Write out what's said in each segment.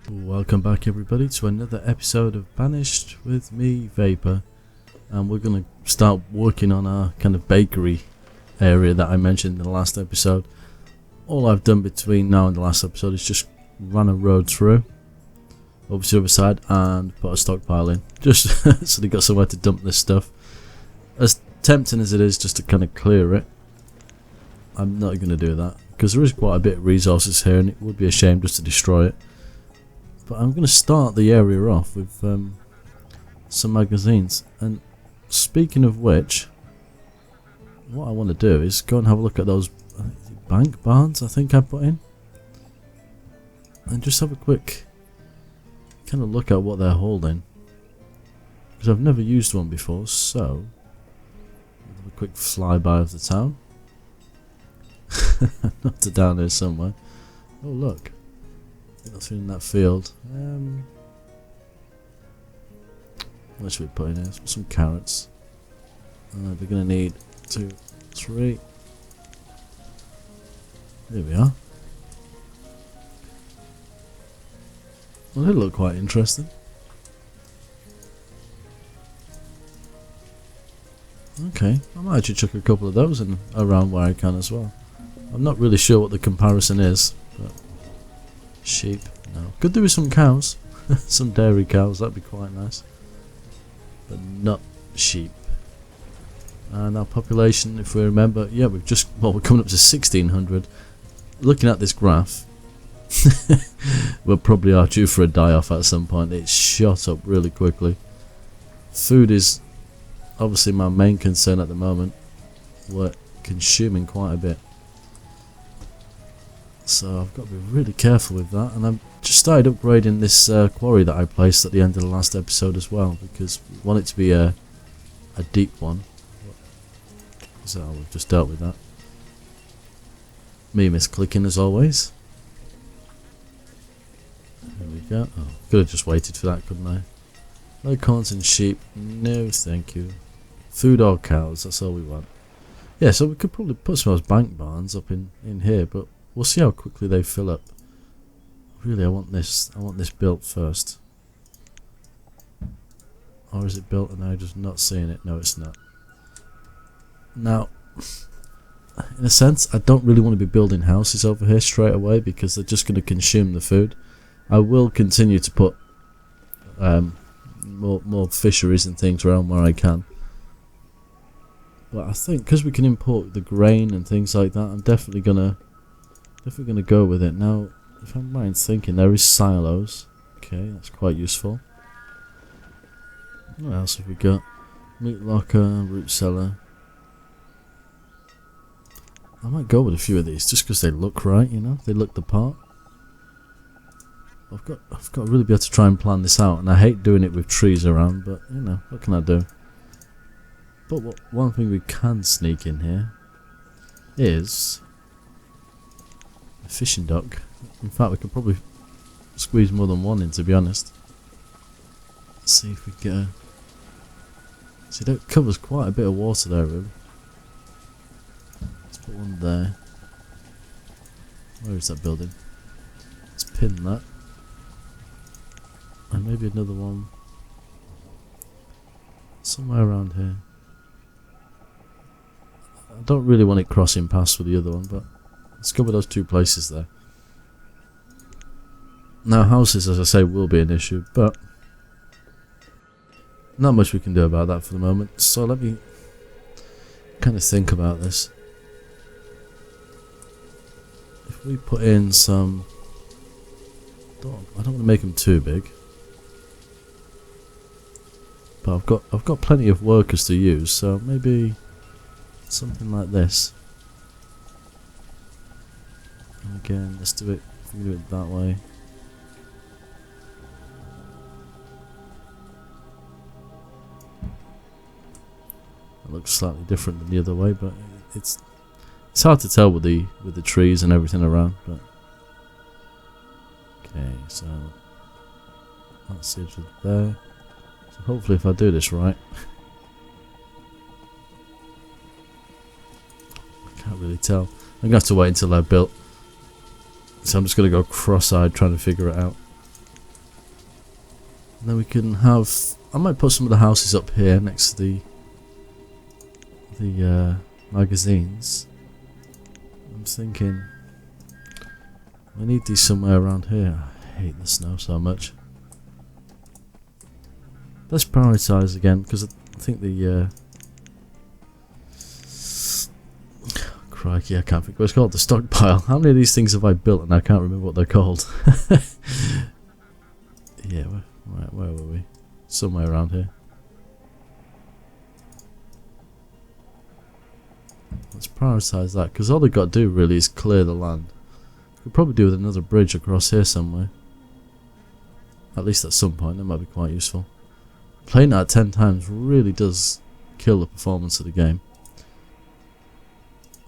Welcome back everybody to another episode of Banished with me, Vapor, and we're going to start working on our kind of bakery area that I mentioned in the last episode. All I've done between now and the last episode is just run a road through over to the other side and put a stockpile in, just so they got somewhere to dump this stuff. As tempting as it is just to kind of clear it, I'm not going to do that because there is quite a bit of resources here and it would be a shame just to destroy it. But I'm going to start the area off with some magazines. And speaking of which, what I want to do is go and have a look at those bank barns I think I put in. And just have a quick kind of look at what they're holding. Because I've never used one before, so I'll have a quick flyby of the town. Not to down here somewhere. Oh look. Nothing in that field. What should we put in here? Some carrots. We're going to need 2, 3. There we are. Well, they look quite interesting. Okay, I might actually chuck a couple of those in around where I can as well. I'm not really sure what the comparison is, but sheep, no. Could do with some cows. Some dairy cows, that'd be quite nice. But not sheep. And our population, if we remember, yeah, we're coming up to 1600. Looking at this graph, we probably are due for a die-off at some point. It's shot up really quickly. Food is obviously my main concern at the moment. We're consuming quite a bit. So I've got to be really careful with that, and I've just started upgrading this quarry that I placed at the end of the last episode as well, because we want it to be a deep one. So we've just dealt with that. Me misclicking as always. There we go. Oh, could have just waited for that, couldn't I? No corns and sheep. No, thank you. Food or cows, that's all we want. Yeah, so we could probably put some of those bank barns up in here, but we'll see how quickly they fill up. Really, I want this built first. Or is it built and I'm just not seeing it? No, it's not. Now, in a sense, I don't really want to be building houses over here straight away because they're just going to consume the food. I will continue to put more fisheries and things around where I can. But I think because we can import the grain and things like that, I'm definitely gonna go with it. Now, if I'm right in thinking, there is silos. Okay, that's quite useful. What else have we got? Meat locker, root cellar. I might go with a few of these just because they look right, you know, they look the part. I've got to really be able to try and plan this out, and I hate doing it with trees around, but you know, what can I do? But one thing we can sneak in here is a fishing dock. In fact, we could probably squeeze more than one in, to be honest. Let's see if we get a... See, that covers quite a bit of water there, really. Let's put one there. Where is that building? Let's pin that. And maybe another one somewhere around here. I don't really want it crossing paths with the other one, but let's go with those 2 places there. Now houses, as I say, will be an issue, but not much we can do about that for the moment. So let me kind of think about this. If we put in some... I don't want to make them too big. But I've got plenty of workers to use, so maybe something like this. And again, let's do it that way. It looks slightly different than the other way, but it's hard to tell with the trees and everything around. But okay, so that's it there. So hopefully, if I do this right. Can't really tell. I'm going to have to wait until they're built. So I'm just going to go cross-eyed trying to figure it out. And then we can have... I might put some of the houses up here next to the magazines. I'm thinking... I need these somewhere around here. I hate the snow so much. Let's prioritise again, because I think the... Crikey, I can't think what it's called. The stockpile. How many of these things have I built and I can't remember what they're called? Yeah, where were we? Somewhere around here. Let's prioritise that, because all they've got to do really is clear the land. Could probably do with another bridge across here somewhere. At least at some point, that might be quite useful. Playing that 10 times really does kill the performance of the game.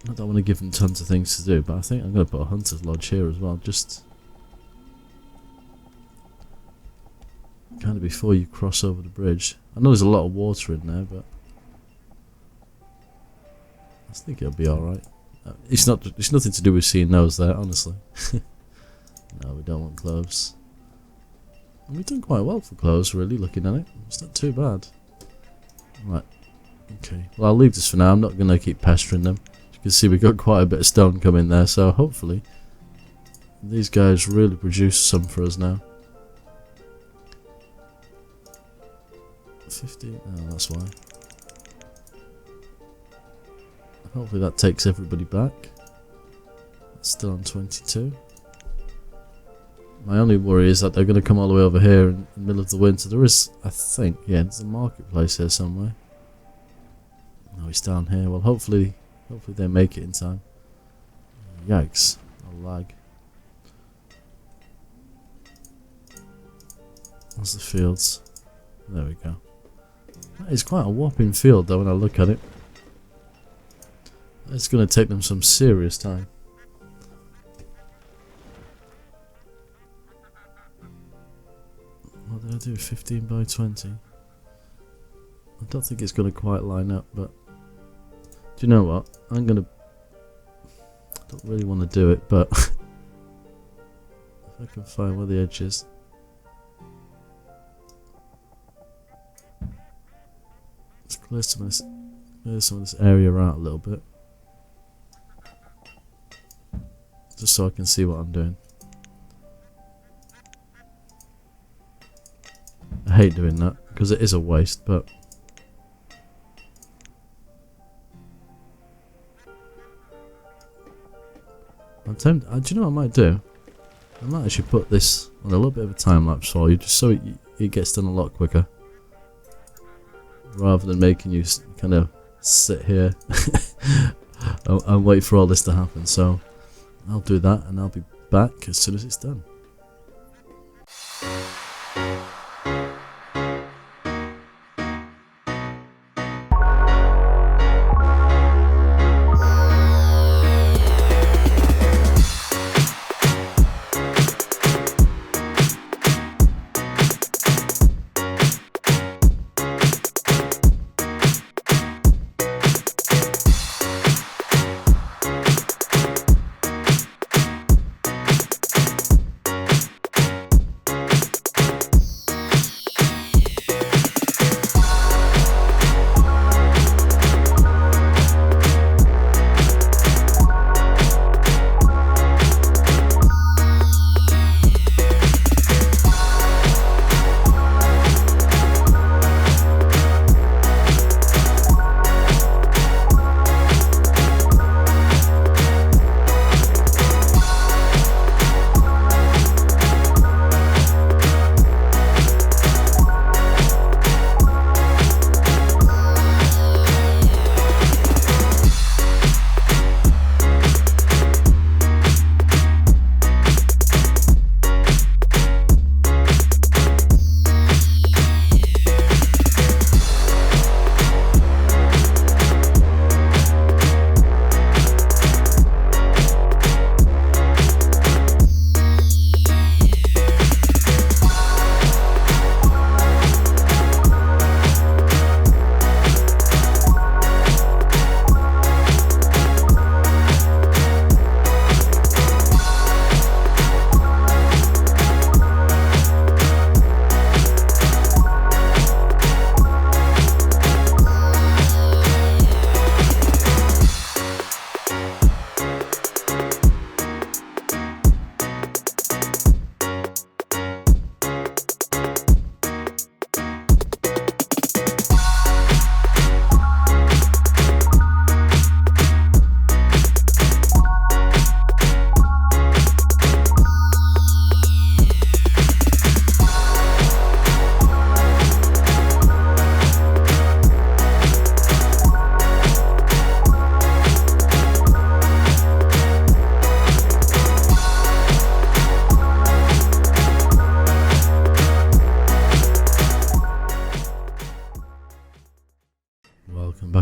I don't want to give them tons of things to do, but I think I'm going to put a hunter's lodge here as well, just kind of before you cross over the bridge. I know there's a lot of water in there, but I think it'll be alright. It's nothing to do with seeing those there, honestly. No, we don't want cloves. And we've done quite well for cloves, really, looking at it. It's not too bad. Right. Okay. Well, I'll leave this for now. I'm not going to keep pestering them. As you can see, we've got quite a bit of stone coming there, so hopefully these guys really produce some for us now. 50? Oh, that's why. Hopefully that takes everybody back. It's still on 22. My only worry is that they're going to come all the way over here in the middle of the winter. There is, I think, yeah, there's a marketplace here somewhere. No, it's down here. Well, hopefully they make it in time. Yikes, a lag. Where's the fields? There we go. That is quite a whopping field though when I look at it. It's going to take them some serious time. What did I do? 15 by 20? I don't think it's going to quite line up, but do you know what? I'm going to... I don't really want to do it, but if I can find where the edge is. Let's clear some of this area out a little bit. Just so I can see what I'm doing. I hate doing that because it is a waste, but I'm tempted. Do you know what I might do? I might actually put this on a little bit of a time lapse for you, just so it gets done a lot quicker, rather than making you kind of sit here and wait for all this to happen. So I'll do that and I'll be back as soon as it's done.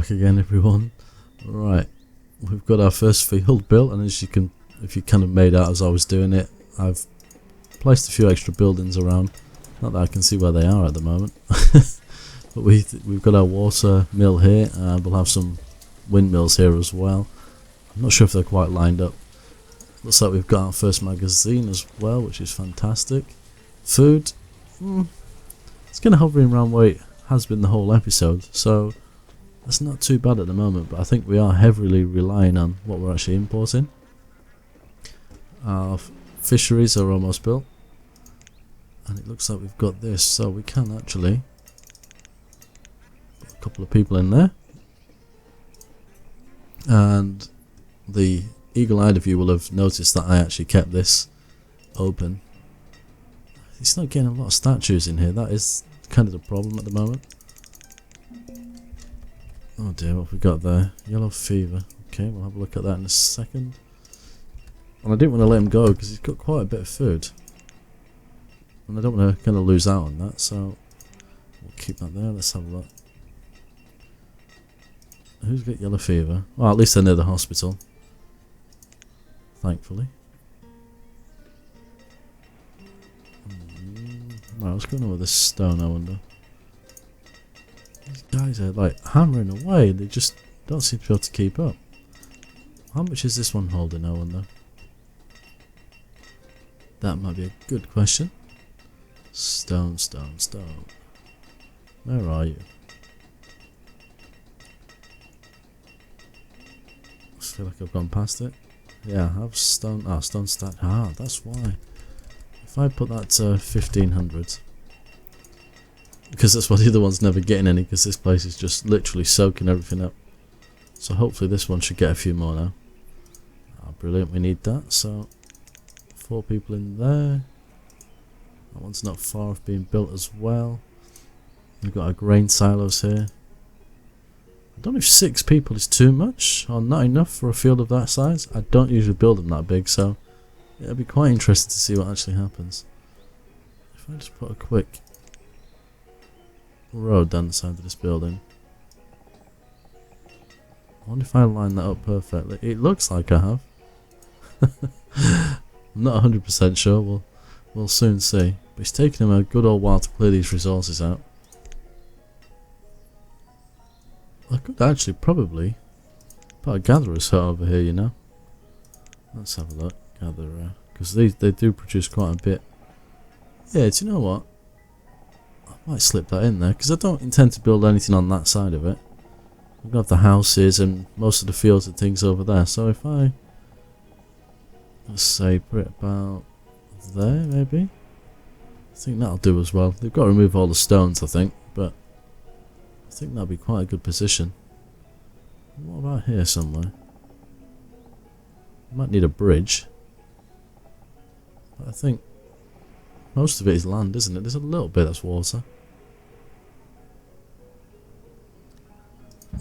back again, everyone. Right, we've got our first field built, and as you can, if you kind of made out as I was doing it, I've placed a few extra buildings around. Not that I can see where they are at the moment. But we've got our water mill here, and we'll have some windmills here as well. I'm not sure if they're quite lined up. Looks like we've got our first magazine as well, which is fantastic. Food, it's kind of hovering around where it has been the whole episode, so that's not too bad at the moment, but I think we are heavily relying on what we're actually importing. Our fisheries are almost built, and it looks like we've got this, so we can actually put a couple of people in there. And the eagle-eyed of you will have noticed that I actually kept this open. It's not getting a lot of statues in here, that is kind of the problem at the moment. Oh dear, what have we got there? Yellow fever. Okay, we'll have a look at that in a second. And I didn't want to let him go because he's got quite a bit of food. And I don't want to kind of lose out on that, so we'll keep that there. Let's have a look. Who's got yellow fever? Well, at least they're near the hospital. Thankfully. Right, what's going on with this stone, I wonder? These guys are like hammering away, they just don't seem to be able to keep up. How much is this one holding, I wonder? That might be a good question. Stone, stone, stone. Where are you? I feel like I've gone past it. Yeah, I have stone. Ah, stone stat. Ah, that's why. If I put that to 1500, because that's why the other one's never getting any, because this place is just literally soaking everything up. So hopefully this one should get a few more now. Ah, brilliant, we need that. So 4 people in there. That one's not far off being built as well. We've got our grain silos here. I don't know if 6 people is too much or not enough for a field of that size. I don't usually build them that big, so it'll be quite interesting to see what actually happens. If I just put a quick road down the side of this building. I wonder if I line that up perfectly. It looks like I have. I'm not 100% sure. We'll soon see. But it's taken him a good old while to clear these resources out. I could actually probably put a gatherer's hut over here, you know. Let's have a look. Gatherer. Because they do produce quite a bit. Yeah, do you know what? I might slip that in there, because I don't intend to build anything on that side of it. We've got the houses and most of the fields and things over there. So if I, let's say, put it about there, maybe? I think that'll do as well. They've got to remove all the stones, I think, but I think that'll be quite a good position. What about here somewhere? Might need a bridge. But I think most of it is land, isn't it? There's a little bit that's water.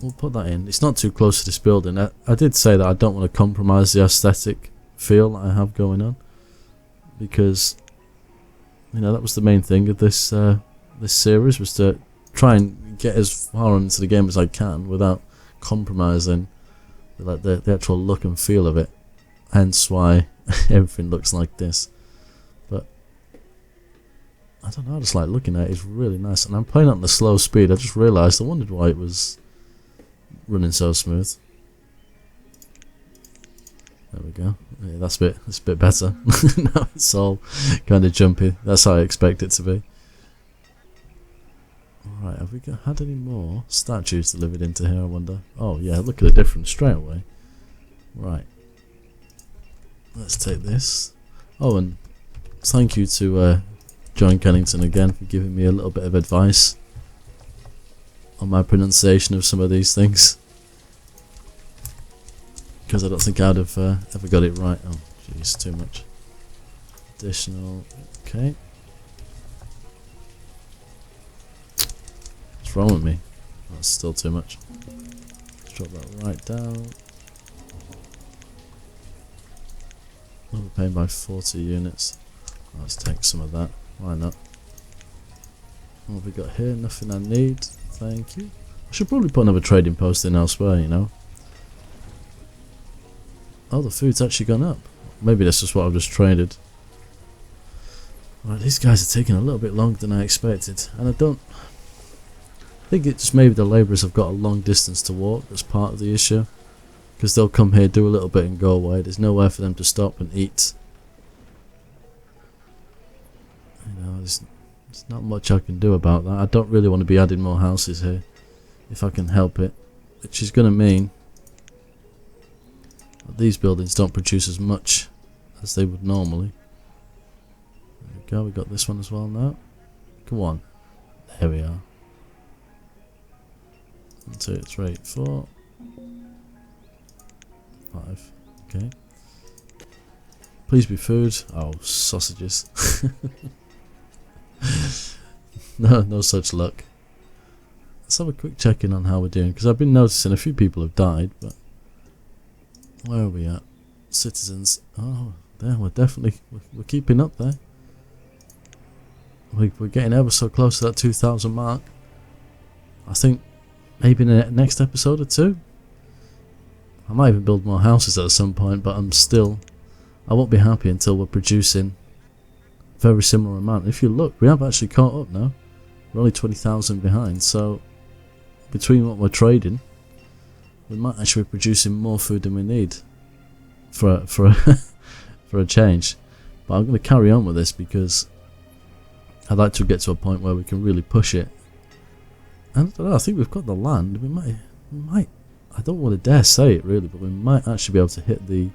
We'll put that in. It's not too close to this building. I did say that I don't want to compromise the aesthetic feel that I have going on, because you know that was the main thing of this this series, was to try and get as far into the game as I can without compromising the actual look and feel of it. Hence why everything looks like this. But I don't know, I just like looking at it. It's really nice, and I'm playing on the slow speed. I just realised, I wondered why it was running so smooth. There we go. Yeah, that's a bit better. Now it's all kind of jumpy. That's how I expect it to be. Alright, have we had any more statues delivered into here, I wonder? Oh yeah, look at the difference straight away. Right. Let's take this. Oh, and thank you to John Kennington again for giving me a little bit of advice on my pronunciation of some of these things, because I don't think I'd have ever got it right. Oh jeez, too much. Additional, okay. What's wrong with me? That's still too much. Let's drop that right down. Overpaying by 40 units. Let's take some of that. Why not? What have we got here? Nothing I need. Thank you. I should probably put another trading post in elsewhere, you know. Oh, the food's actually gone up. Maybe that's just what I've just traded. Right, these guys are taking a little bit longer than I expected, and I think it's maybe the labourers have got a long distance to walk. That's part of the issue, because they'll come here, do a little bit and go away. There's nowhere for them to stop and eat. You know, there's not much I can do about that. I don't really want to be adding more houses here if I can help it, which is going to mean that these buildings don't produce as much as they would normally. There we go, we got this one as well now. Come on. There we are. 1, 2, 3, 4, 5. Okay. Please be food. Oh, sausages. No such luck. Let's have a quick check in on how we're doing, because I've been noticing a few people have died, but where are we at? Citizens. Oh, there, we're keeping up there. We're getting ever so close to that 2,000 mark. I think maybe in the next episode or two. I might even build more houses at some point, but I won't be happy until we're producing a very similar amount. If you look, we have actually caught up now. We're only 20,000 behind, so between what we're trading, we might actually be producing more food than we need for a change. But I'm going to carry on with this because I'd like to get to a point where we can really push it. And I don't know, I think we've got the land. We might. I don't want to dare say it really, but we might actually be able to hit the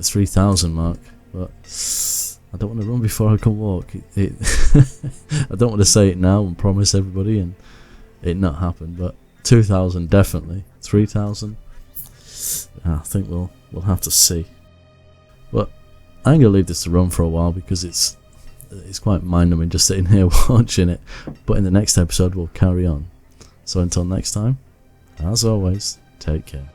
3,000 mark. But I don't want to run before I can walk. I don't want to say it now and promise everybody and it not happen. But 2,000 definitely. 3,000. I think we'll have to see. But I'm gonna leave this to run for a while because it's quite mind-numbing just sitting here watching it. But in the next episode we'll carry on. So until next time, as always, take care.